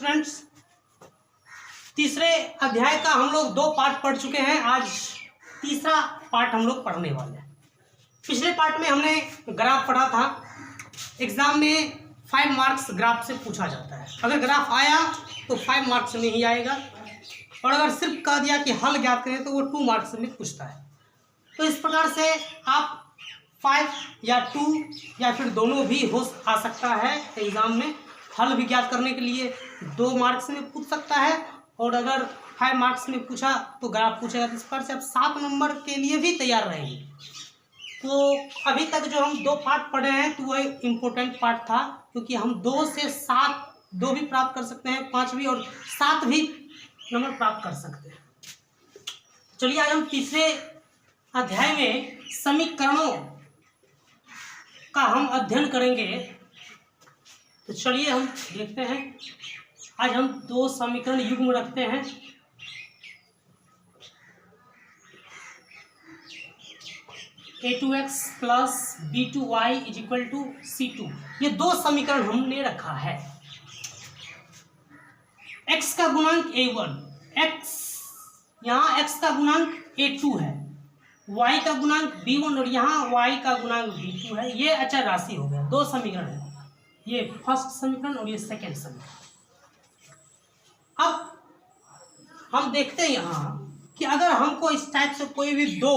Students, तीसरे अध्याय का हम लोग 2 पार्ट पढ़ चुके हैं। आज तीसरा पार्ट हम लोग पढ़ने वाले हैं। पिछले पार्ट में हमने ग्राफ पढ़ा था। एग्जाम में 5 मार्क्स ग्राफ से पूछा जाता है। अगर ग्राफ आया तो 5 मार्क्स में ही आएगा, और अगर सिर्फ कह दिया कि हल ज्ञात करें तो वो 2 मार्क्स में पूछता है। तो इस प्रकार से आप 5 या 2 या फिर दोनों भी आ सकता है एग्जाम में। हल भी ज्ञात करने के लिए 2 मार्क्स में पूछ सकता है, और अगर 5 मार्क्स में पूछा तो ग्राफ पूछेगा। इस प्रकार से आप 7 नंबर के लिए भी तैयार रहेंगे। तो अभी तक जो हम 2 पार्ट पढ़े हैं तो वह इम्पोर्टेंट पार्ट था, क्योंकि हम 2 से 7 2 भी प्राप्त कर सकते हैं, 5 भी और 7 भी नंबर प्राप्त कर सकते हैं। चलिए आज हम तीसरे अध्याय में समीकरणों का हम अध्ययन करेंगे। तो चलिए हम देखते हैं। आज हम 2 समीकरण युग्म रखते हैं। a2x plus b2y equal to c2, ये 2 समीकरण हमने रखा है। x का गुणांक a1, x यहाँ x का गुणांक a2 है, y का गुणांक b1 और यहाँ y का गुणांक b2 है। ये अचर राशि हो गया। 2 समीकरण है, ये फर्स्ट समीकरण और ये सेकेंड समीकरण। अब हम देखते हैं यहाँ कि अगर हमको इस टाइप से कोई भी 2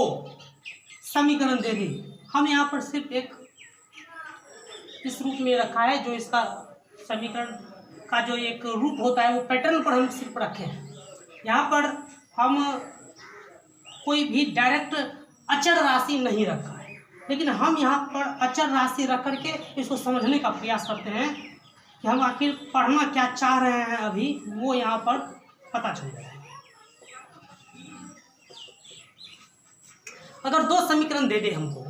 समीकरण दे दे, हम यहाँ पर सिर्फ एक इस रूप में रखा है, जो इसका समीकरण का जो एक रूप होता है वो पैटर्न पर हम सिर्फ रखे हैं। यहाँ पर हम कोई भी डायरेक्ट अचर राशि नहीं रखा है, लेकिन हम यहाँ पर अचर राशि रख करके इसको समझने का प्रयास करते हैं कि हम आखिर पढ़ना क्या चाह रहे हैं। अभी वो यहाँ पर पता चल जाए। अगर 2 समीकरण दे दे हमको,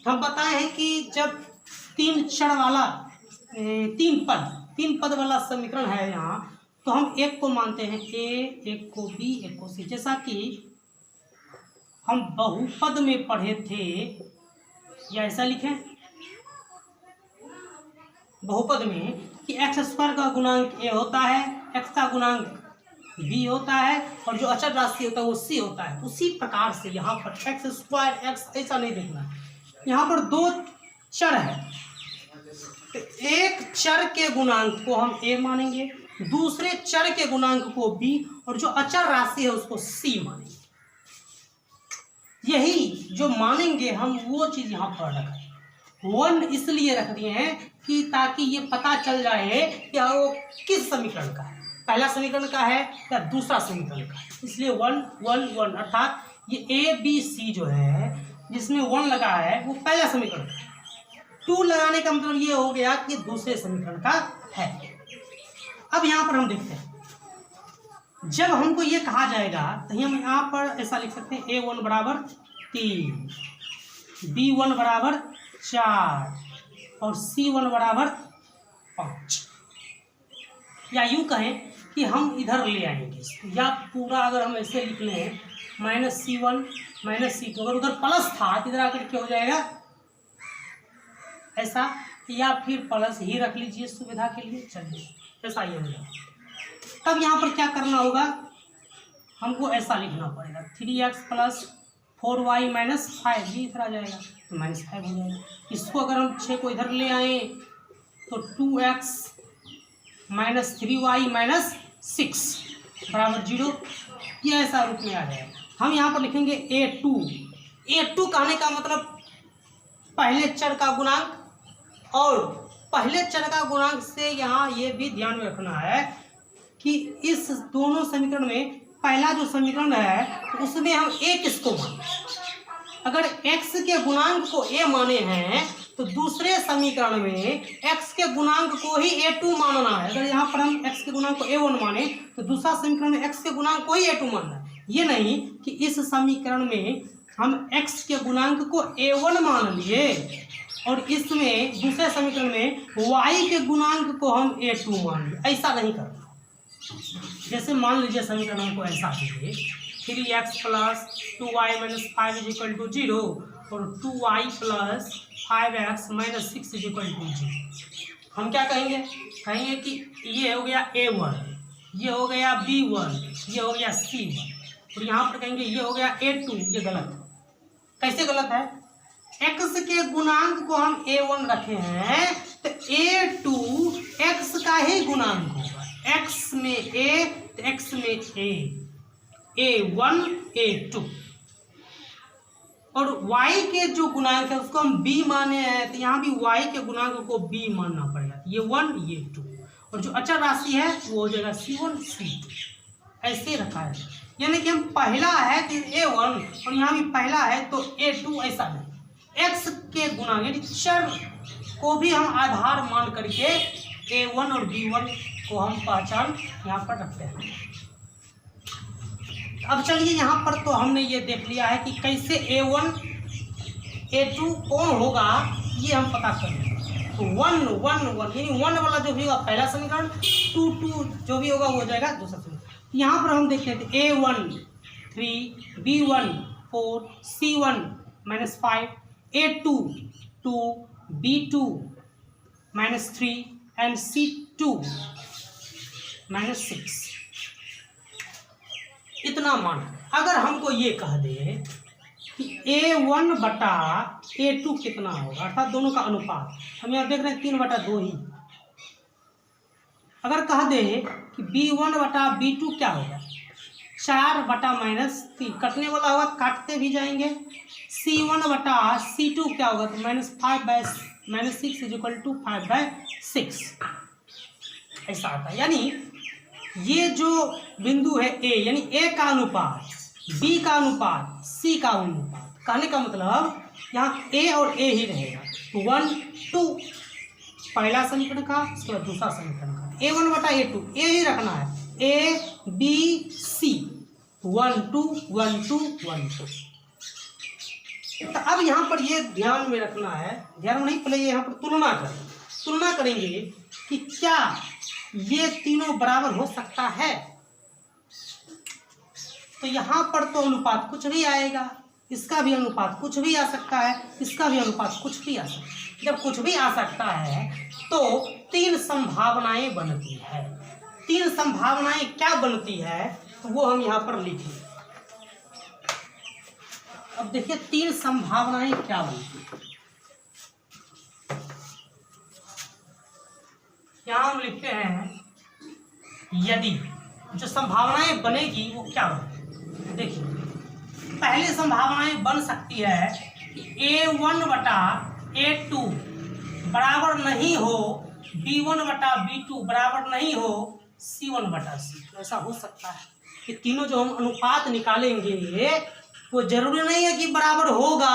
हम बताए हैं कि जब 3 चर वाला 3 पद वाला समीकरण है यहाँ, तो हम एक को मानते हैं a, एक को b, एक को c। जैसा कि हम बहुपद में पढ़े थे, या ऐसा लिखें बहुपद में कि x² का गुणांक a होता है, x का गुणांक b होता है, और जो अचर राशि होता है वो c होता है। उसी प्रकार से यहाँ पर x² x ऐसा नहीं देखना, यहाँ पर 2 चर है। तो एक चर के गुणांक को हम a मानेंगे, दूसरे चर के गुणांक को b, और जो अचर राशि है उसको c मानेंगे। यही जो मानेंगे हम वो चीज यहाँ पर रखें। 1 इसलिए रख दिए हैं कि ताकि ये पता चल जाए कि वो किस समीकरण का है, पहला समीकरण का है या दूसरा समीकरण का है। इसलिए 1 1 1 अर्थात ये a b c जो है जिसमें 1 लगा है वो पहला समीकरण का है। 2 लगाने का मतलब ये हो गया कि दूसरे समीकरण का है। अब यहाँ पर हम देखते हैं, जब हमको ये कहा जाएगा तो हम यहाँ पर ऐसा लिख सकते हैं a1 बराबर 3, b1 बराबर 4 और c1 बराबर 5। या यूँ कहें कि हम इधर ले आएंगे, या पूरा अगर हम ऐसे लिख लें -c1 -c2, अगर उधर प्लस था तो इधर आकर क्या हो जाएगा ऐसा, या फिर प्लस ही रख लीजिए सुविधा के लिए। चलिए ऐसा ही हो जाएगा। तब यहाँ पर क्या करना होगा, हमको ऐसा लिखना पड़ेगा 3x प्लस 4y माइनस 5, ये इधर आ जाएगा तो -5 हो जाएगा। इसको अगर हम 6 को इधर ले आए तो 2x माइनस 3y माइनस 6 बराबर 0, ये ऐसा रूप में आ जाएगा। हम यहाँ पर लिखेंगे a2 कहने का मतलब पहले चर का गुणांक, और पहले चर का गुणांक से यहाँ ये भी ध्यान में रखना है कि इस दोनों समीकरण में पहला जो समीकरण है तो उसमें हम a किसको माने। अगर x के गुणांक को a माने हैं तो दूसरे समीकरण में x के गुणांक को ही a2 मानना है। अगर यहाँ पर हम x के गुणांक को a1 माने तो दूसरा समीकरण में x के गुणांक को ही a2 मानना है। ये नहीं कि इस समीकरण में हम x के गुणांक को a1 मान लिए और इसमें दूसरे समीकरण में y के गुणांक को हम a2 मान लिए, ऐसा नहीं करना। जैसे मान लीजिए समीकरण हमको ऐसा है 3x plus 2y minus 5 equal to 0 और 2y plus 5x minus 6 equal to 0। हम क्या कहेंगे, कहेंगे कि ये हो गया A1, ये हो गया B1, ये हो गया C1, और यहाँ पर कहेंगे ये हो गया A2। ये गलत है। कैसे गलत है? x के गुणांक को हम A1 रखे हैं तो A2 x का ही गुणांक होगा। x में A तो x में A1 A2, और y के जो गुणांक है उसको हम b माने हैं तो यहाँ भी y के गुणांक को b मानना पड़ेगा। ये 1 ये 2, और जो अचर राशि है वो हो जाएगा C1 C2। ऐसे रखा है, यानी कि हम पहला है तो A1 और यहाँ भी पहला है तो A2। ऐसा नहीं, x के गुणांक यानी चर को भी हम आधार मान करके A1 और B1 को हम पहचान यहाँ पर रखते हैं। अब चलिए यहाँ पर तो हमने ये देख लिया है कि कैसे A1 A2 कौन होगा ये हम पता करेंगे। तो 1 1 1 यानी 1 वाला जो भी होगा पहला समीकरण, 2 2 जो भी होगा वो हो जाएगा दूसरा समीकरण। यहाँ पर हम देखते हैं A1 3 B1 4 C1 -5 A2 2 B2 -3 and C2 -6। इतना मान। अगर हमको ये कह दे कि A1 बटा A2 कितना होगा, अर्थात दोनों का अनुपात, हम यहाँ देख रहे हैं 3/2 ही। अगर कह दे कि B1 बटा B2 क्या होगा, 4/-3 कटने वाला होगा, काटते भी जाएंगे। C1 बटा C2 क्या होगा, तो -5/6 = 5/6 ऐसा आता है। यानी ये जो बिंदु है A, यानी A का अनुपात B का अनुपात C का अनुपात, कहने का मतलब यहाँ A और A ही रहेगा। तो 1 2 पहला समीकरण का, उसके बाद दूसरा समीकरण का, A1 बटा A2 A ही रखना है, A B C 1 2 1 2 1 2। तो अब यहाँ पर ये ध्यान में रखना है, ध्यान में नहीं, पहले यहाँ पर तुलना करेंगे कि क्या ये तीनों बराबर हो सकता है। तो यहाँ पर तो अनुपात कुछ भी आएगा, इसका भी अनुपात कुछ भी आ सकता है, इसका भी अनुपात कुछ भी आ सकता है। जब कुछ भी आ सकता है तो 3 संभावनाएं बनती है। 3 संभावनाएं क्या बनती है तो वो हम यहाँ पर लिखें। अब देखिए 3 संभावनाएं क्या बनती है। यहाँ हम लिखते हैं यदि, जो संभावनाएं बनेगी वो क्या बनेगी। देखिए पहले संभावनाएं बन सकती है कि A1 बटा A2 बराबर नहीं हो B1 बटा B2 बराबर नहीं हो C1 बटा C2। ऐसा हो सकता है कि तीनों जो हम अनुपात निकालेंगे वो जरूरी नहीं है कि बराबर होगा।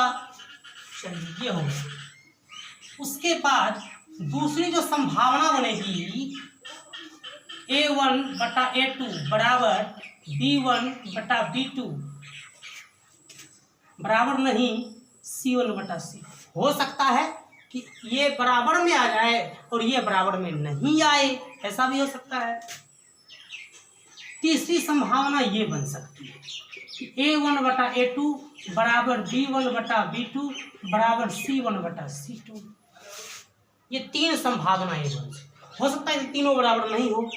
चलिए ये होगा। उसके बाद दूसरी जो संभावना बनेगी A1 बटा A2 बराबर B1 बटा B2 बराबर नहीं C1 बटा C। हो सकता है कि ये बराबर में आ जाए और ये बराबर में नहीं आए, ऐसा भी हो सकता है। तीसरी संभावना ये बन सकती है कि A1 बटा A2 बराबर B1 बटा B2 बराबर C1 बटा C2। ये 3 संभावनाएं बन सकती। हो सकता है कि तीनों बराबर नहीं हो,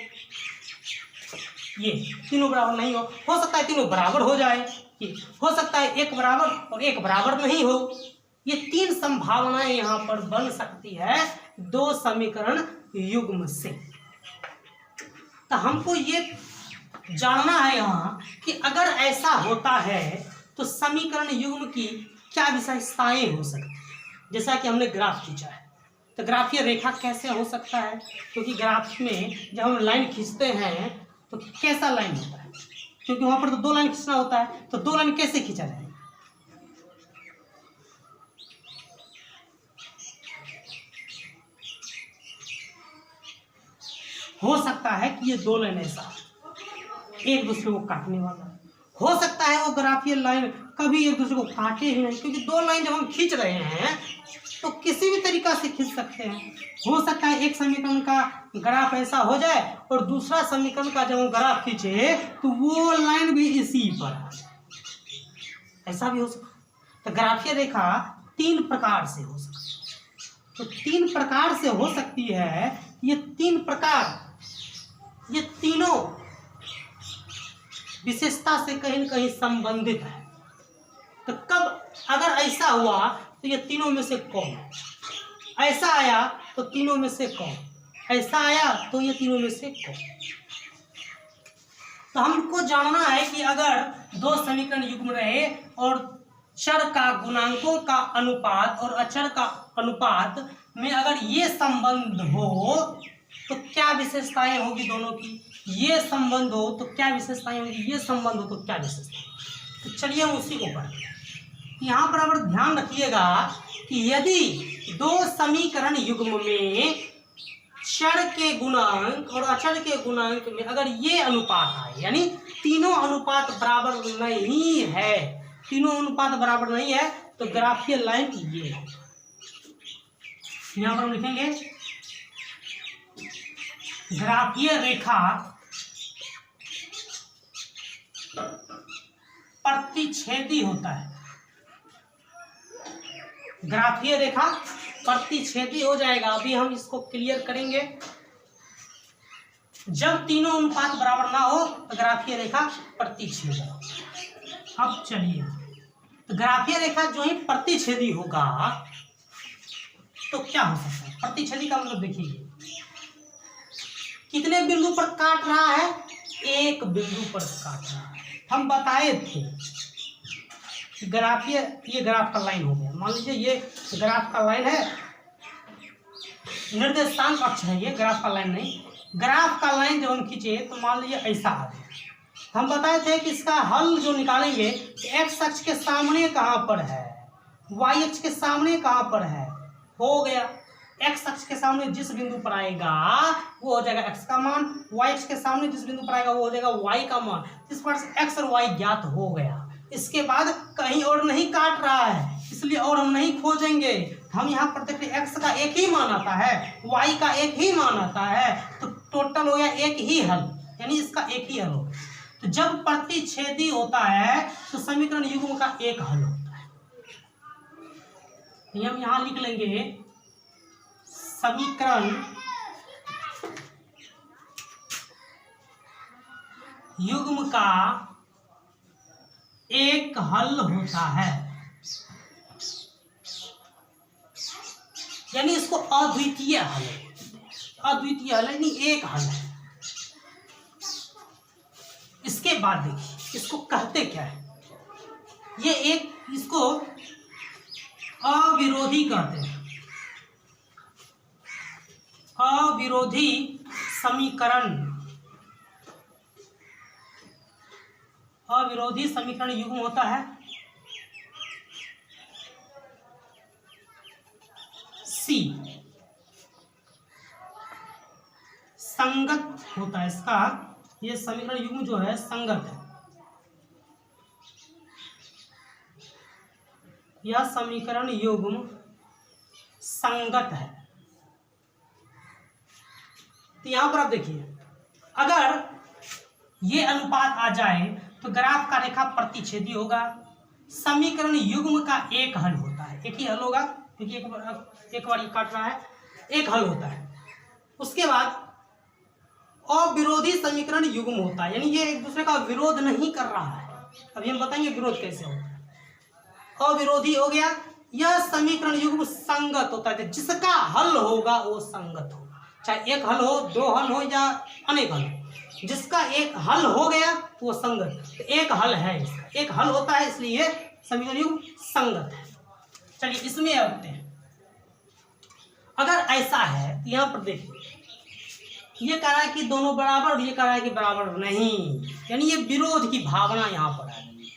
ये तीनों बराबर नहीं हो सकता है तीनों बराबर हो जाए, ये हो सकता है एक बराबर और एक बराबर नहीं हो। ये 3 संभावनाएं यहाँ पर बन सकती है 2 समीकरण युग्म से। तो हमको ये जानना है यहाँ कि अगर ऐसा होता है तो समीकरण युग्म की क्या विशेषताएं हो सकती है। जैसा कि हमने ग्राफ खींचा है, तो ग्राफीय रेखा कैसे हो सकता है, क्योंकि ग्राफ में जब हम लाइन खींचते हैं तो कैसा लाइन होता है, क्योंकि वहां पर तो 2 लाइन खींचना होता है। तो 2 लाइन कैसे खींचा जाए, हो सकता है कि ये 2 लाइन ऐसा एक दूसरे को काटने वाला, हो सकता है वो ग्राफीय लाइन कभी एक दूसरे को काटे ही नहीं, क्योंकि 2 लाइन जब हम खींच रहे हैं तो किसी भी तरीका से खींच सकते हैं। हो सकता है एक समीकरण का ग्राफ ऐसा हो जाए और दूसरा समीकरण का जब हम ग्राफ खींचे तो वो लाइन भी इसी पर आ जाए, ऐसा भी हो सकता है। तो ग्राफीय रेखा 3 प्रकार से हो सकती है। तो 3 प्रकार से हो सकती है। ये 3 प्रकार, ये तीनों विशेषता से कहीं न कहीं संबंधित है। तो कब अगर ऐसा हुआ तो ये तीनों में से कौन, ऐसा आया तो तीनों में से कौन, ऐसा आया तो ये तीनों में से कौन। तो हमको जानना है कि अगर 2 समीकरण युग्म रहे और चर का गुणांकों का अनुपात और अचर का अनुपात में अगर ये संबंध हो तो क्या विशेषताएं होगी दोनों की, ये संबंध हो तो क्या विशेषताएं होगी, ये संबंध हो तो क्या विशेषताएं। तो चलिए हम उसी को पढ़ते हैं। यहाँ पर अगर ध्यान रखिएगा कि यदि 2 समीकरण युग्म में चर के गुणांक और अचर के गुणांक में अगर ये अनुपात आए, यानी तीनों अनुपात बराबर नहीं है, तीनों अनुपात बराबर नहीं है, तो ग्राफीय लाइन ये है। यहां पर हम लिखेंगे ग्राफीय रेखा प्रतिच्छेदी होता है। ग्राफीय रेखा प्रतिच्छेदी हो जाएगा। अभी हम इसको क्लियर करेंगे। जब तीनों अनुपात बराबर ना हो तो ग्राफीय रेखा प्रतिच्छेदी। अब चलिए, तो ग्राफीय रेखा जो ही प्रतिच्छेदी होगा तो क्या हो सकता है। प्रतिच्छेदी का मतलब देखिए कितने बिंदु पर काट रहा है, एक बिंदु पर काट रहा है। हम बताए थे ग्राफीय, ये ग्राफ का लाइन हो गया, मान लीजिए ये ग्राफ का लाइन है, निर्देशांक अक्ष है ये, ग्राफ का लाइन नहीं। ग्राफ का लाइन जब हम खींचे तो मान लीजिए ऐसा आ गया। हम बताए थे कि इसका हल जो निकालेंगे एक्स अक्ष के सामने कहाँ पर है, वाई अक्ष के सामने कहाँ पर है, हो गया एक्स अक्ष के सामने जिस बिंदु पर आएगा वो हो जाएगा एक्स का मान, वाई अक्ष के सामने जिस बिंदु पर आएगा वो हो जाएगा वाई का मान। इस पर से एक्स और वाई ज्ञात हो गया। इसके बाद कहीं और नहीं काट रहा है, इसलिए और हम नहीं खोजेंगे। हम यहाँ पर देखिए एक्स का एक ही मान आता है, वाई का एक ही मान आता है, तो टोटल हो गया एक ही हल, यानी इसका एक ही हल हो। तो जब प्रतिच्छेदी होता है तो समीकरण युग्म का एक हल होता है। हम यहाँ लिख लेंगे समीकरण युग्म का एक हल होता है, यानी इसको अद्वितीय हल है, अद्वितीय हल यानी एक हल है। इसके बाद देखिए इसको कहते क्या है, ये एक, इसको अविरोधी कहते हैं। अविरोधी समीकरण, अविरोधी समीकरण युग्म होता है सी, संगत होता है इसका, ये समीकरण युग्म जो है संगत है। यह समीकरण युग्म संगत है। तो यहां पर आप देखिए अगर ये अनुपात आ जाए तो ग्राफ का रेखा प्रतिच्छेदी होगा, समीकरण युग्म का एक हल होता है, एक ही हल होगा क्योंकि एक बार ये काट रहा है, एक हल होता है। उसके बाद अविरोधी समीकरण युग्म होता है, यानी ये एक दूसरे का विरोध नहीं कर रहा है। अभी हम बताएंगे विरोध कैसे होता है। अविरोधी हो गया। यह समीकरण युग्म संगत होता है, जिसका हल होगा वो संगत होगा, चाहे एक हल हो, दो हल हो या अनेक हल हो, जिसका एक हल हो गया वो संगत। तो एक हल है, इसका एक हल होता है, इसलिए समीकरण युग्म संगत है। चलिए इसमें आते हैं। अगर ऐसा है तो यहाँ पर देखिए ये कह रहा है कि दोनों बराबर और ये कह रहा है कि बराबर नहीं, यानी ये विरोध की भावना यहाँ पर आ गई।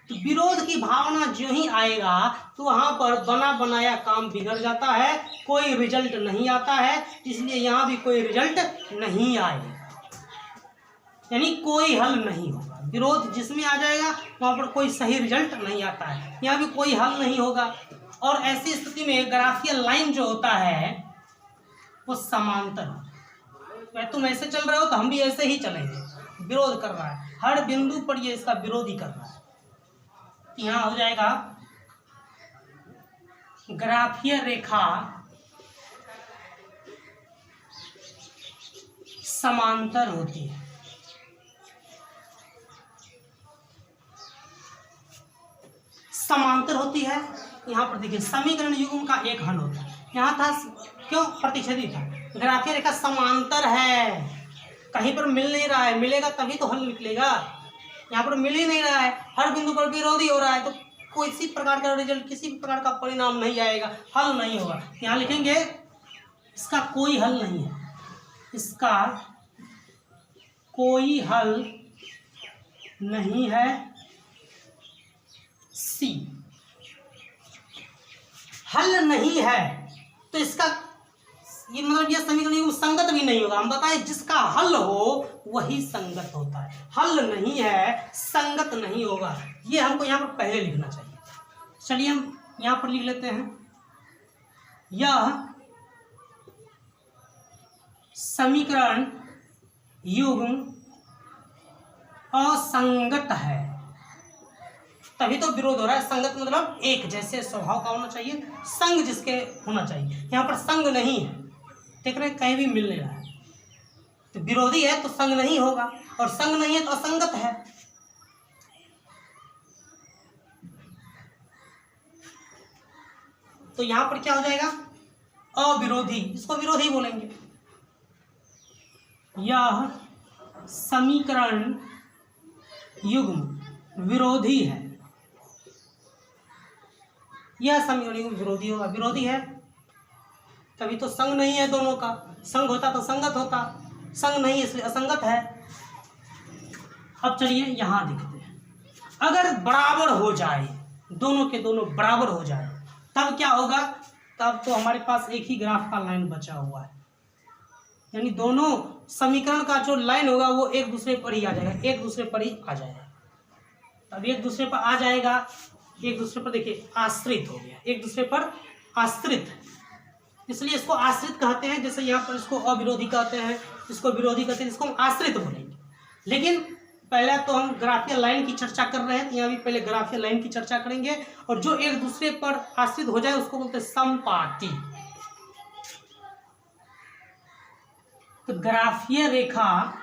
तो विरोध की भावना जो ही आएगा तो वहाँ पर बना बनाया काम बिगड़ जाता है, कोई रिजल्ट नहीं आता है, इसलिए यहाँ भी कोई रिजल्ट नहीं आएगा, यानी कोई हल नहीं होगा। विरोध जिसमें आ जाएगा वहाँ पर कोई सही रिजल्ट नहीं आता है, यहाँ भी कोई हल नहीं होगा। और ऐसी स्थिति में ग्राफीय लाइन जो होता है वो समांतर होता है। तुम ऐसे चल रहे हो तो हम भी ऐसे ही चलेंगे, विरोध कर रहा है, हर बिंदु पर ये इसका विरोधी कर रहा है। यहाँ हो जाएगा ग्राफीय रेखा समांतर होती है। समांतर होती है। यहाँ पर देखिए समीकरण युग्म का एक हल होता है। यहाँ था क्यों प्रतिच्छेदी था, ग्राफीय रेखा समांतर है, कहीं पर मिल नहीं रहा है, मिलेगा तभी तो हल निकलेगा। यहाँ पर मिल ही नहीं रहा है, हर बिंदु पर विरोधी हो रहा है, तो किसी प्रकार का रिजल्ट, किसी भी प्रकार का परिणाम नहीं आएगा, हल नहीं होगा। यहाँ लिखेंगे इसका कोई हल नहीं है, इसका कोई हल नहीं है। सी हल नहीं है तो इसका ये मतलब यह समीकरण संगत भी नहीं होगा। हम बताएं जिसका हल हो वही संगत होता है, हल नहीं है संगत नहीं होगा। ये हमको यहाँ पर पहले लिखना चाहिए। चलिए हम यहाँ पर लिख लेते हैं, यह समीकरण युग्म असंगत है। तभी तो विरोध हो रहा है। संगत मतलब एक जैसे स्वभाव का होना चाहिए, संग जिसके होना चाहिए। यहाँ पर संग नहीं है, देख रहे कहीं भी मिल नहीं रहा है, तो विरोधी है तो संग नहीं होगा, और संग नहीं है तो असंगत है। तो यहाँ पर क्या हो जाएगा, अविरोधी, इसको विरोधी बोलेंगे। यह समीकरण युग्म विरोधी है। यह समीकरण युग्म विरोधी होगा, विरोधी है तभी तो संग नहीं है दोनों का। संग होता तो संगत होता, संग नहीं है इसलिए असंगत है। अब चलिए यहां देखते हैं, अगर बराबर हो जाए, दोनों के दोनों बराबर हो जाए तब क्या होगा, तब तो हमारे पास एक ही ग्राफ का लाइन बचा हुआ है, यानी दोनों समीकरण का जो लाइन होगा वो एक दूसरे पर ही आ जाएगा, एक दूसरे पर ही आ जाएगा। तब एक दूसरे पर आ जाएगा, एक दूसरे पर देखिए आश्रित हो गया, एक दूसरे पर आश्रित, इसलिए इसको आश्रित कहते हैं। जैसे यहाँ पर इसको अविरोधी कहते हैं, इसको विरोधी कहते हैं, इसको हम आश्रित बोलेंगे। लेकिन पहले तो हम ग्राफीय लाइन की चर्चा कर रहे हैं, तो यहाँ भी पहले ग्राफीय लाइन की चर्चा करेंगे, और जो एक दूसरे पर आश्रित हो जाए उसको बोलते हैं समपाती। तो ग्राफीय रेखा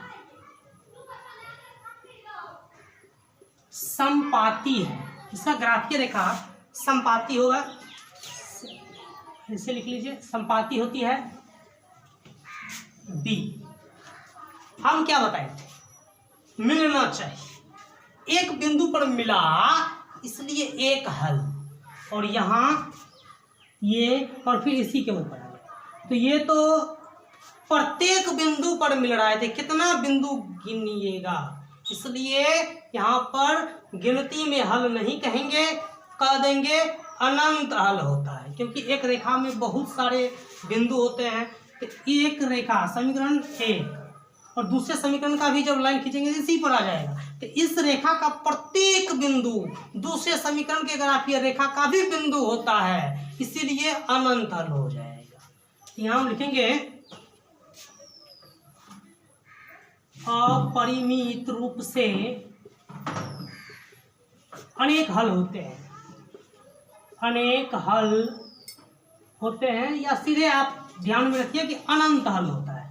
समपाती है, इसका ग्राफीय रेखा समपाती होगा, इसे लिख लीजिए, समपाती होती है बी। हम क्या बताए थे, मिलना चाहिए, एक बिंदु पर मिला इसलिए एक हल, और यहाँ ये और फिर इसी के ऊपर आ गया, तो ये तो प्रत्येक बिंदु पर मिल रहा है। कितना बिंदु गिनिएगा, इसलिए यहाँ पर गिनती में हल नहीं कहेंगे, कह देंगे अनंत हल होता है, क्योंकि एक रेखा में बहुत सारे बिंदु होते हैं। तो एक रेखा समीकरण एक और दूसरे समीकरण का भी जब लाइन खींचेंगे इसी पर आ जाएगा, तो इस रेखा का प्रत्येक बिंदु दूसरे समीकरण के ग्राफीय रेखा का भी बिंदु होता है, इसीलिए अनंत हल हो जाएगा। यहाँ हम लिखेंगे अपरिमित रूप से अनेक हल होते हैं, अनेक हल होते हैं, या सीधे आप ध्यान में रखिए कि अनंत हल होता है।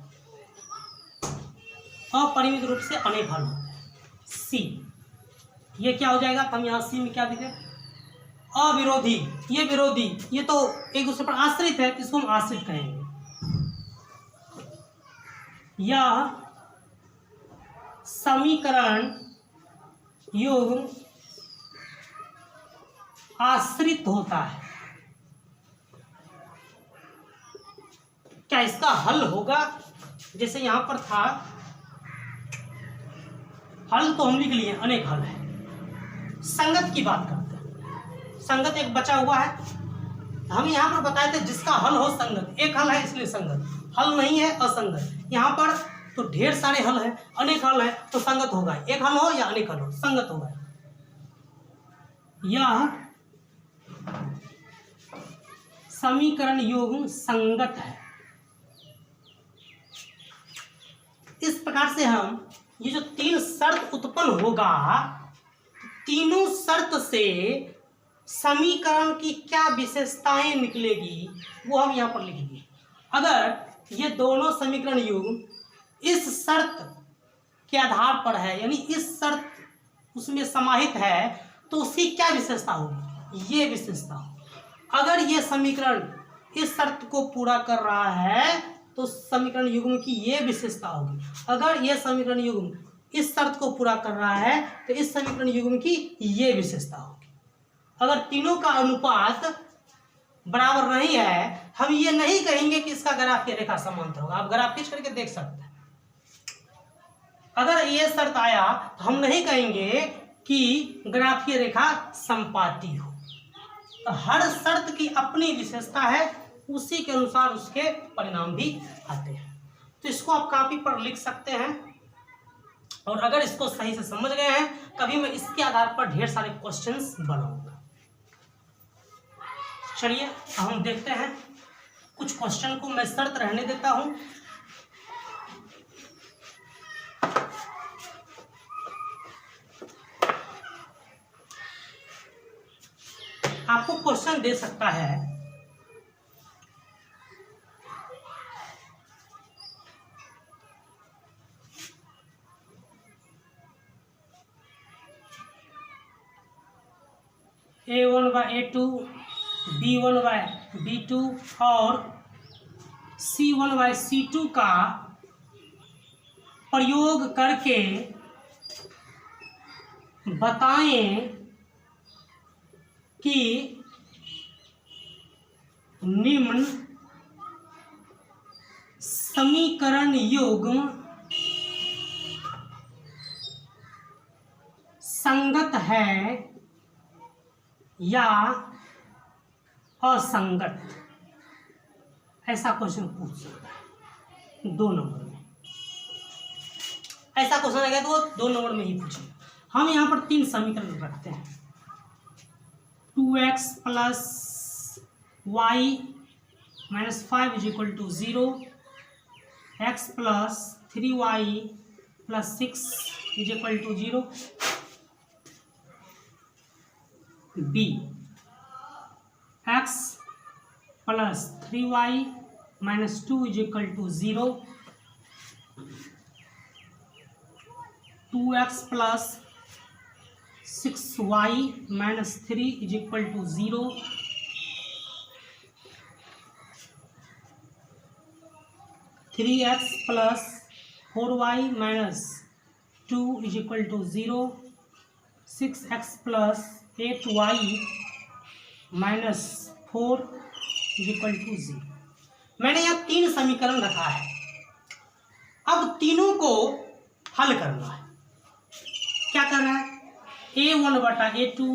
अपरिमित रूप से अनेक हल होते हैं। सी ये क्या हो जाएगा, तो हम यहाँ सी में क्या लिखे, अविरोधी, ये विरोधी, ये तो एक दूसरे पर आश्रित है, इसको हम आश्रित कहेंगे। यह समीकरण युग्म आश्रित होता है। क्या इसका हल होगा, जैसे यहां पर था हल तो हम लिख लिए, अनेक हल है। संगत की बात करते हैं, संगत एक बचा हुआ है, हम यहां पर बताए थे जिसका हल हो संगत, एक हल है इसलिए संगत, हल नहीं है असंगत। यहां पर तो ढेर सारे हल है, अनेक हल है तो संगत होगा, एक हल हो या अनेक हल हो संगत होगा। यह समीकरण युग्म संगत है। इस प्रकार से हम ये जो तीन शर्त उत्पन्न होगा, तीनों शर्त से समीकरण की क्या विशेषताएं निकलेगी वो हम यहाँ पर लिखेंगे। अगर ये दोनों समीकरण युग्म इस शर्त के आधार पर है, यानी इस शर्त उसमें समाहित है, तो उसकी क्या विशेषता होगी, ये विशेषता होगी। अगर ये समीकरण इस शर्त को पूरा कर रहा है तो समीकरण युग्म की ये विशेषता होगी। अगर ये समीकरण युग्म इस शर्त को पूरा कर रहा है तो इस समीकरण युग्म की ये विशेषता होगी। अगर तीनों का अनुपात बराबर नहीं है, हम ये नहीं कहेंगे कि इसका ग्राफीय रेखा समांतर होगा। आप ग्राफ खींच करके देख सकते हैं। अगर ये शर्त आया तो हम नहीं कहेंगे कि ग्राफीय रेखा संपाती हो। तो हर शर्त की अपनी विशेषता है, उसी के अनुसार उसके परिणाम भी आते हैं। तो इसको आप कॉपी पर लिख सकते हैं, और अगर इसको सही से समझ गए हैं, कभी मैं इसके आधार पर ढेर सारे क्वेश्चंस बनाऊंगा। चलिए हम देखते हैं, कुछ क्वेश्चन को मैं शर्त रहने देता हूं। आपको क्वेश्चन दे सकता है A1/A2, B1/B2 और C1/C2 का प्रयोग करके बताएं कि निम्न समीकरण युग्म संगत है या असंगत। ऐसा क्वेश्चन पूछ सकता है 2 नंबर में। ऐसा क्वेश्चन आएगा तो वो 2 नंबर में ही पूछेगा। हम यहाँ पर 3 समीकरण रखते हैं। 2x + y - 5 = 0, x + 3y + 6 = 0, b x + 3y - 2 = 0, 2x + 6y - 3 = 0, 3x + 4y - 2 = 0, 6x + 8y - 4 = 0। मैंने यहाँ 3 समीकरण रखा है। अब तीनों को हल करना है। क्या करना है? A1/A2,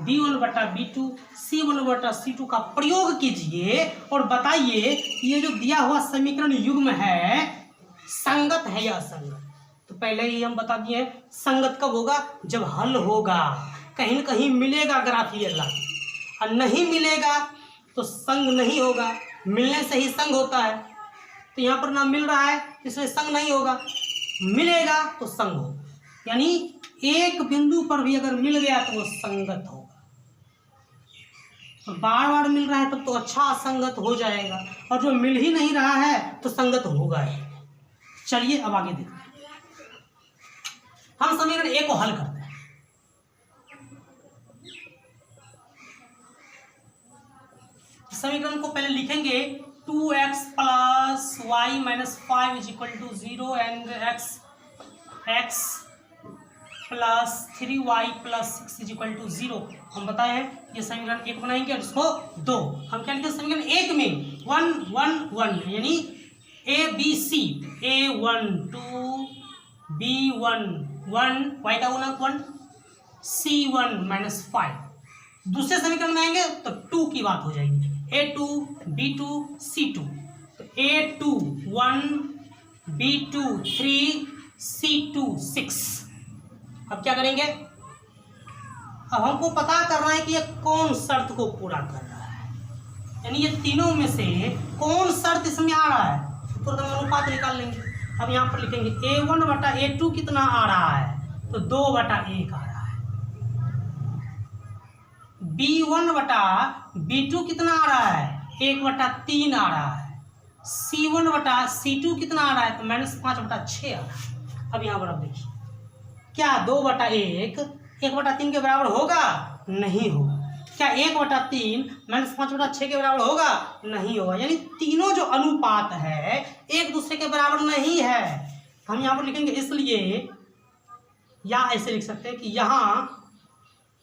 B1/B2, C1/C2 का प्रयोग कीजिए और बताइए ये जो दिया हुआ समीकरण युग्म है संगत है या असंगत। तो पहले ही हम बता दिए संगत कब होगा, जब हल होगा। कहीं न कहीं मिलेगा ग्राफीय लाभ, और नहीं मिलेगा तो संग नहीं होगा। मिलने से ही संग होता है। तो यहाँ पर ना मिल रहा है इसलिए संग नहीं होगा, मिलेगा तो संग होगा। यानी एक बिंदु पर भी अगर मिल गया तो वो संगत होगा। तो बार बार मिल रहा है तब तो अच्छा असंगत हो जाएगा, और जो मिल ही नहीं रहा है तो संगत होगा ही। चलिए अब आगे देखते हैं। हम समीकरण ए को हल करते हैं। समीकरण को पहले लिखेंगे 2x + y - 5 = 0 and x + 3y + 6 = 0। हम बताए हैं ये समीकरण 1 बनाएंगे और इसको 2। हम क्या लिखेंगे समीकरण 1 में 1 1 1 यानी ABC A1 2 B1 1 y का गुणक 1 C1 - 5। दूसरे समीकरण में आएंगे तो 2 की बात हो जाएगी A2 B2 C2। तो A2 1 B2 3 C2 6। अब क्या करेंगे, अब हमको पता करना है कि ये कौन शर्त को पूरा कर रहा है, यानी ये तीनों में से कौन शर्त इसमें आ रहा है, तो अनुपात निकाल लेंगे। अब यहाँ पर लिखेंगे A1/A2 कितना आ रहा है, तो 2/1 आ रहा है। B1/B2 कितना आ रहा है, 1/3 आ रहा है। C1/C2 कितना आ रहा है, तो -5/6 आ रहा है। अब यहाँ पर आप देखिए, क्या 2/1 1/3 के बराबर होगा? नहीं होगा। क्या 1/3 -5/6 के बराबर होगा? नहीं होगा। यानी तीनों जो अनुपात है एक दूसरे के बराबर नहीं है। हम यहाँ पर लिखेंगे, इसलिए या ऐसे लिख सकते हैं कि यहाँ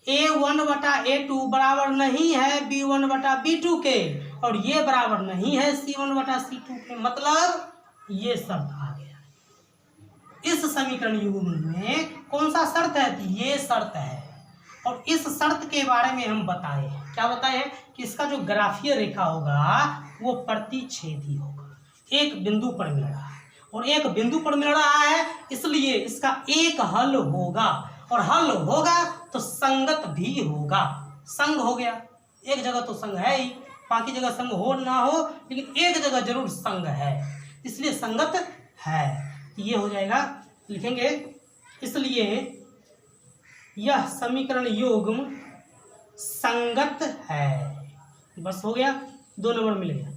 A1/A2 बराबर नहीं है B1/B2 के, और ये बराबर नहीं है C1/C2 के। मतलब ये शर्त आ गया। इस समीकरण युग्म में कौन सा शर्त है? तो ये शर्त है। और इस शर्त के बारे में हम बताए, क्या बताए हैं कि इसका जो ग्राफीय रेखा होगा वो प्रतिच्छेदी होगा, एक बिंदु पर मिल रहा है, और एक बिंदु पर मिल रहा है इसलिए इसका एक हल होगा, और हल होगा तो संगत भी होगा। संग हो गया, एक जगह तो संग है ही, बाकी जगह संग हो ना हो, लेकिन एक जगह जरूर संग है, इसलिए संगत है। ये हो जाएगा, लिखेंगे, इसलिए यह समीकरण युग्म संगत है। बस हो गया, 2 नंबर मिल गया।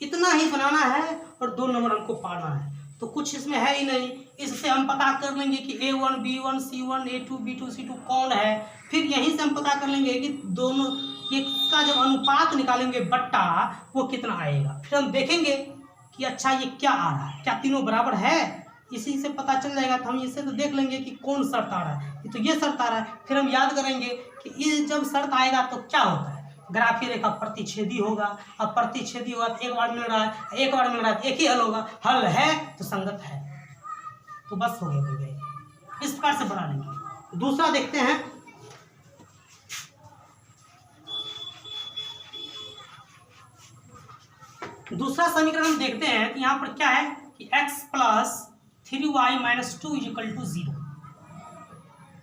इतना ही बनाना है और 2 नंबर हमको पाना है। तो कुछ इसमें है ही नहीं, इससे हम पता कर लेंगे कि A1 B1 C1 A2 B2 C2 कौन है। फिर यहीं से हम पता कर लेंगे कि दोनों इसका जब अनुपात निकालेंगे बट्टा वो कितना आएगा। फिर हम देखेंगे कि अच्छा ये क्या आ रहा है, क्या तीनों बराबर है, इसी से पता चल जाएगा। तो हम इससे तो देख लेंगे कि कौन शर्त आ रहा है, तो ये शर्त आ रहा है। फिर हम याद करेंगे कि ये जब शर्त आएगा तो क्या होता है, ग्राफीय रेखा प्रतिच्छेदी होगा। अब प्रतिच्छेदी होगा तो एक बार मिल रहा है, एक बार मिल रहा है तो एक ही हल होगा, हल है तो संगत है। तो बस हो गया, इस प्रकार से बना लेंगे। दूसरा देखते हैं, दूसरा समीकरण हम देखते हैं कि यहाँ पर क्या है कि x + 3y - 2 = 0।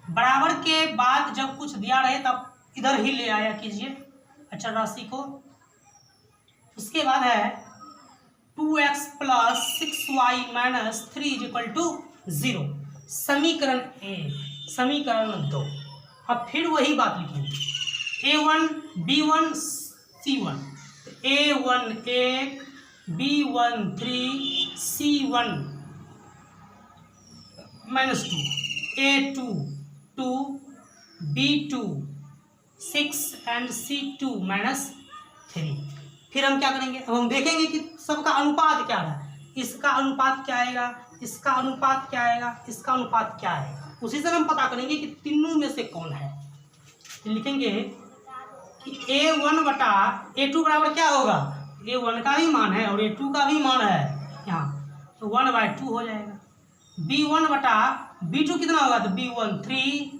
बराबर के बाद जब कुछ दिया रहे तब इधर ही ले आया कीजिए अचर राशि को। उसके बाद है 2x + 6y - 3 = 0, समीकरण 1। समीकरण 2, अब फिर वही बात लिखेंगे, A1 B1 C1, A1 1 B1 3 C1 -2 A2 2 B2 6 and C2 -3। फिर हम क्या करेंगे, अब हम देखेंगे कि सबका अनुपात क्या है, इसका अनुपात क्या आएगा, इसका अनुपात क्या आएगा, इसका अनुपात क्या आएगा। उसी से हम पता करेंगे कि तीनों में से कौन है। तो लिखेंगे कि A1/A2 बराबर क्या होगा, A1 का भी मान है और A2 का भी मान है यहाँ, तो 1/2 हो जाएगा। B1/B2 कितना होगा, तो B1 3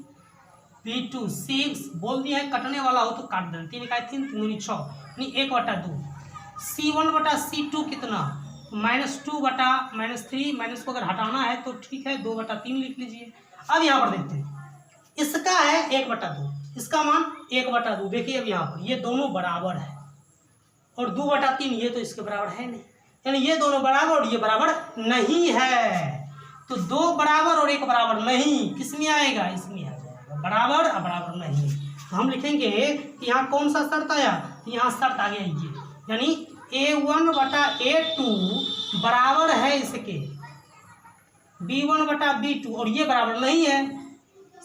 B2 6, बोल दिया है कटने वाला हो तो काट दें, 3 × 3 3 × 6 यानी 1/2। C1/C2 कितना, -2/-3, माइनस को अगर हटाना है तो ठीक है 2/3 लिख लीजिए। अब यहाँ पर देखते हैं, इसका है 1/2, इसका मान 1/2। देखिए अब यहाँ पर ये दोनों बराबर है और 2/3 ये तो इसके बराबर है नहीं, यानी ये दोनों बराबर और ये बराबर नहीं है। तो 2 बराबर और 1 बराबर नहीं किसमें आएगा, इसमें आ जाएगा, बराबर और बराबर नहीं। तो हम लिखेंगे कि यहाँ कौन सा शर्त आया, तो यहाँ शर्त आ गया ये, यानी A1/A2 बराबर है इसके B1/B2 और ये बराबर नहीं है,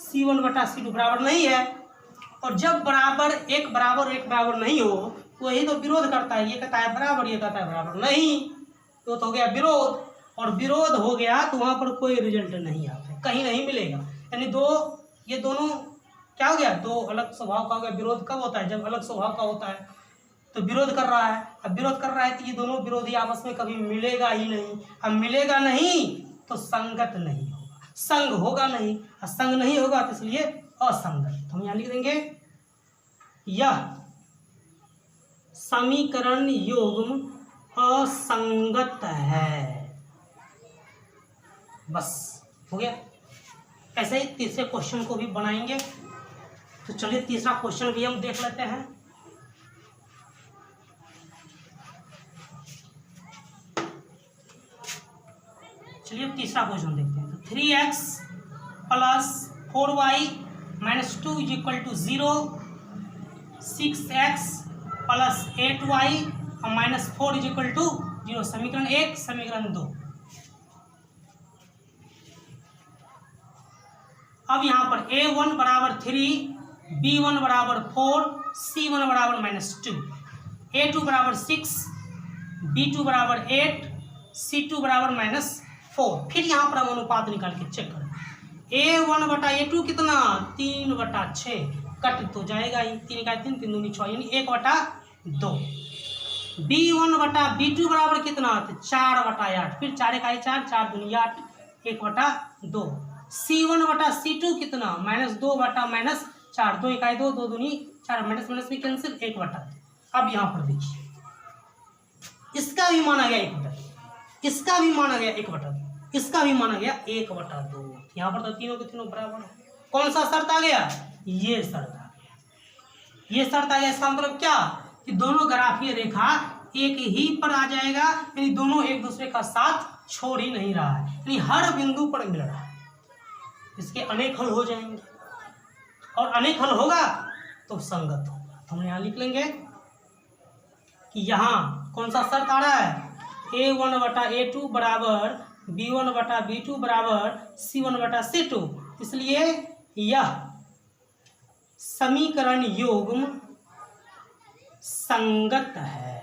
C1/C2 बराबर नहीं है। और जब बराबर एक बराबर नहीं हो तो यही तो विरोध करता है, ये कहता है बराबर, ये कहता है बराबर नहीं, तो हो गया विरोध। और विरोध हो गया तो वहाँ पर कोई रिजल्ट नहीं आता है, कहीं नहीं मिलेगा। यानी ये दोनों क्या हो गया, दो अलग स्वभाव का हो गया। विरोध कब होता है, जब अलग स्वभाव का होता है। तो विरोध कर रहा है, अब विरोध कर रहा है तो ये दोनों विरोधी आपस में कभी मिलेगा ही नहीं। अब मिलेगा नहीं तो संगत नहीं होगा, संग होगा नहीं, और संग नहीं होगा तो इसलिए असंगत। हम यहाँ लिख देंगे, यह समीकरण युग्म असंगत है। बस हो गया। ऐसे ही तीसरे क्वेश्चन को भी बनाएंगे। तो चलिए तीसरा क्वेश्चन भी हम देख लेते हैं। चलिए तीसरा क्वेश्चन देखते हैं। तो 3x + 4y - 2 = 0, 6x + 8y और -4 इज इक्वल टू 0। समीकरण 1, समीकरण 2। अब यहाँ पर a1 बराबर 3, b1 बराबर 4, c1 बराबर -2, a2 बराबर 6, b2 बराबर 8, c2 बराबर -4। फिर यहाँ पर हम अनुपात निकाल के चेक करें। a1 बटा a2 कितना 3/6, कट तो जाएगा ही, 3 का 3, 3 दूनी 6, यानी 1/2। b1 बटा b2 बराबर कितना 4/8, फिर 4 का 4, 4 दूनी 8, 1/2। c1 बटा c2 कितना -2 बटा -4, 2 इकाई 2, 2 दूनी 4, माइनस माइनस भी कैंसिल, 1/2। अब यहाँ पर देखिए, इसका भी माना गया 1/2, इसका भी माना गया 1/2, इसका भी माना गया 1/2। यहाँ पर तो तीनों के तीनों बराबर है। कौन सा शर्त आ गया? ये शर्त आ गया, ये शर्त आ गया। इसका मतलब क्या कि दोनों ग्राफीय रेखा एक ही पर आ जाएगा, यानी दोनों एक दूसरे का साथ छोड़ ही नहीं रहा है, यानी हर बिंदु पर मिल रहा है। इसके अनेक हल हो जाएंगे, और अनेक हल होगा तो संगत होगा। हम यहाँ लिख लेंगे कि यहाँ कौन सा शर्त आ रहा है? a1 बटा a2 बराबर b1 बटा b2 बराबर c1 बटा c2, इसलिए यह समीकरण युग्म संगत है।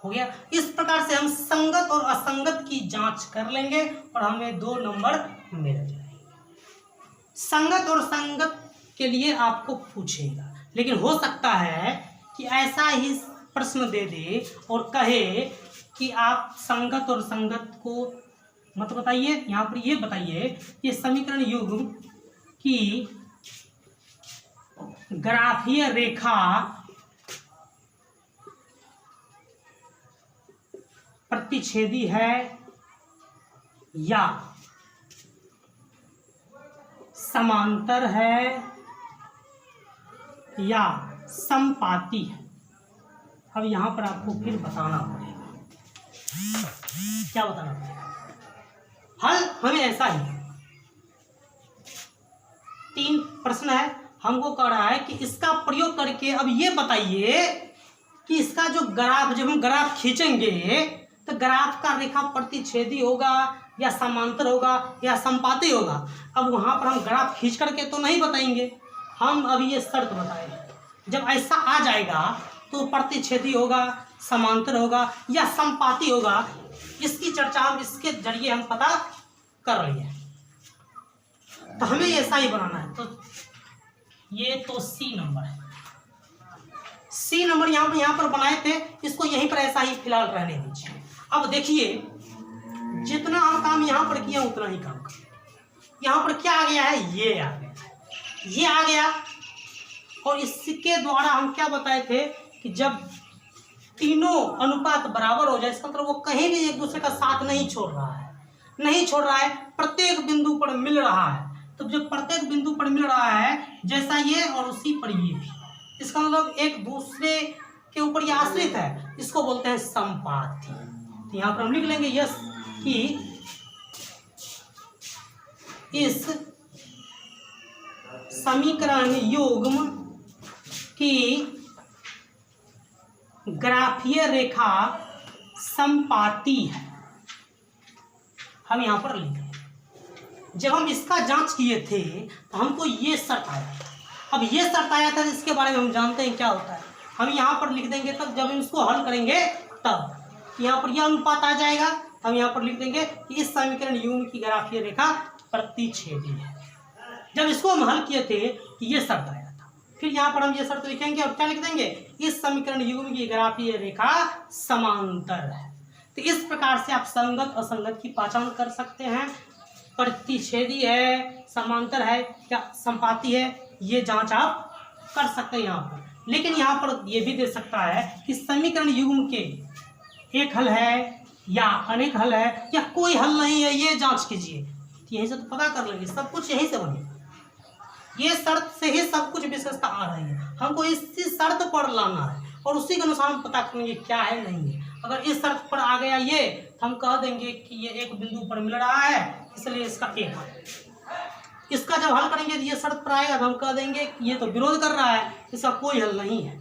हो गया। इस प्रकार से हम संगत और असंगत की जांच कर लेंगे और हमें 2 नंबर मिल जाएंगे। संगत और संगत के लिए आपको पूछेगा, लेकिन हो सकता है कि ऐसा ही प्रश्न दे दे और कहे कि आप संगत और संगत को मत बताइए, यहाँ पर ये बताइए ये समीकरण युग्म की ग्राफीय रेखा प्रतिच्छेदी है या समांतर है या समपाती है। अब यहां पर आपको फिर बताना पड़ेगा, क्या बताना पड़ेगा? हल हमें ऐसा ही 3 प्रश्न है, हमको कह रहा है कि इसका प्रयोग करके अब ये बताइए कि इसका जो ग्राफ, जब हम ग्राफ खींचेंगे तो ग्राफ का रेखा प्रतिच्छेदी होगा या समांतर होगा या समपाती होगा। अब वहां पर हम ग्राफ खींच करके तो नहीं बताएंगे, हम अभी ये शर्त बताएंगे। जब ऐसा आ जाएगा तो प्रतिच्छेदी होगा, समांतर होगा या समपाती होगा, इसकी चर्चा हम इसके जरिए हम पता कर रही है। तो हमें ऐसा ही बनाना है। तो ये तो सी नंबर है, सी नंबर यहाँ पर बनाए थे, इसको यहीं पर ऐसा ही फिलहाल रहने दीजिए। अब देखिए, जितना हम काम यहाँ पर किया उतना ही काम कर। यहाँ पर क्या आ गया है? ये आ गया, ये आ गया। और इसके द्वारा हम क्या बताए थे कि जब तीनों अनुपात बराबर हो जाए, इसका मतलब वो कहीं भी एक दूसरे का साथ नहीं छोड़ रहा है, नहीं छोड़ रहा है, प्रत्येक बिंदु पर मिल रहा है। तो जब प्रत्येक बिंदु पर मिल रहा है, जैसा ये और उसी पर ये भी, इसका मतलब एक दूसरे के ऊपर ये आश्रित है, इसको बोलते हैं समपाती। तो यहाँ पर हम लिख लेंगे यस कि इस समीकरण युग्म की ग्राफीय रेखा समपाती है। हम यहाँ पर लिख लेंगे, जब हम इसका जांच किए थे तो हमको ये शर्त आया था। अब ये शर्त आया था, इसके बारे में हम जानते हैं क्या होता है। हम यहाँ पर लिख देंगे, तब जब हम इसको हल करेंगे तब यहाँ पर यह अनुपात आ जाएगा। हम यहाँ पर लिख देंगे कि इस समीकरण युग्म की ग्राफीय रेखा प्रतिच्छेदी है। जब इसको हम हल किए थे कि ये शर्त आया था, फिर यहाँ पर हम ये शर्त लिखेंगे और क्या लिख देंगे? इस समीकरण युग्म की ग्राफीय रेखा समांतर है। तो इस प्रकार से आप संगत असंगत की पहचान कर सकते हैं। प्रतिच्छेदी है, समांतर है या समपाती है, ये जांच आप कर सकते हैं यहाँ पर। लेकिन यहाँ पर ये भी दे सकता है कि समीकरण युग्म के एक हल है या अनेक हल है या कोई हल नहीं है, ये जांच कीजिए। यही से तो पता कर लेंगे, सब कुछ यही से बनेगा। ये शर्त से ही सब कुछ विशेषता आ रही है, हमको इसी शर्त पर लाना है और उसी के अनुसार हम पता करेंगे क्या है नहीं है। अगर इस शर्त पर आ गया ये, तो हम कह देंगे कि ये एक बिंदु पर मिल रहा है, इसलिए इसका एक हल। इसका जब हल करेंगे तो ये शर्त पर आएगा तो हम कह देंगे कि ये तो विरोध कर रहा है, इसका कोई हल नहीं है।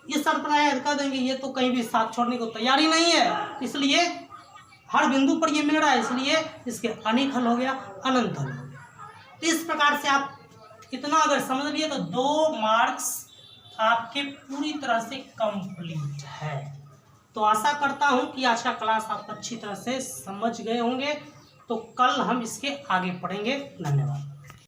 ये शर्त पर कर देंगे, ये तो कहीं भी साथ छोड़ने को तैयार ही नहीं है, इसलिए हर बिंदु पर ये मिल रहा है, इसलिए इसके अनेक हल हो गया, अनंत हल हो गया। तो इस प्रकार से आप इतना अगर समझ लिए तो 2 मार्क्स आपके पूरी तरह से कंप्लीट है। तो आशा करता हूं कि आज का क्लास आप अच्छी तरह से समझ गए होंगे। तो कल हम इसके आगे पढ़ेंगे। धन्यवाद।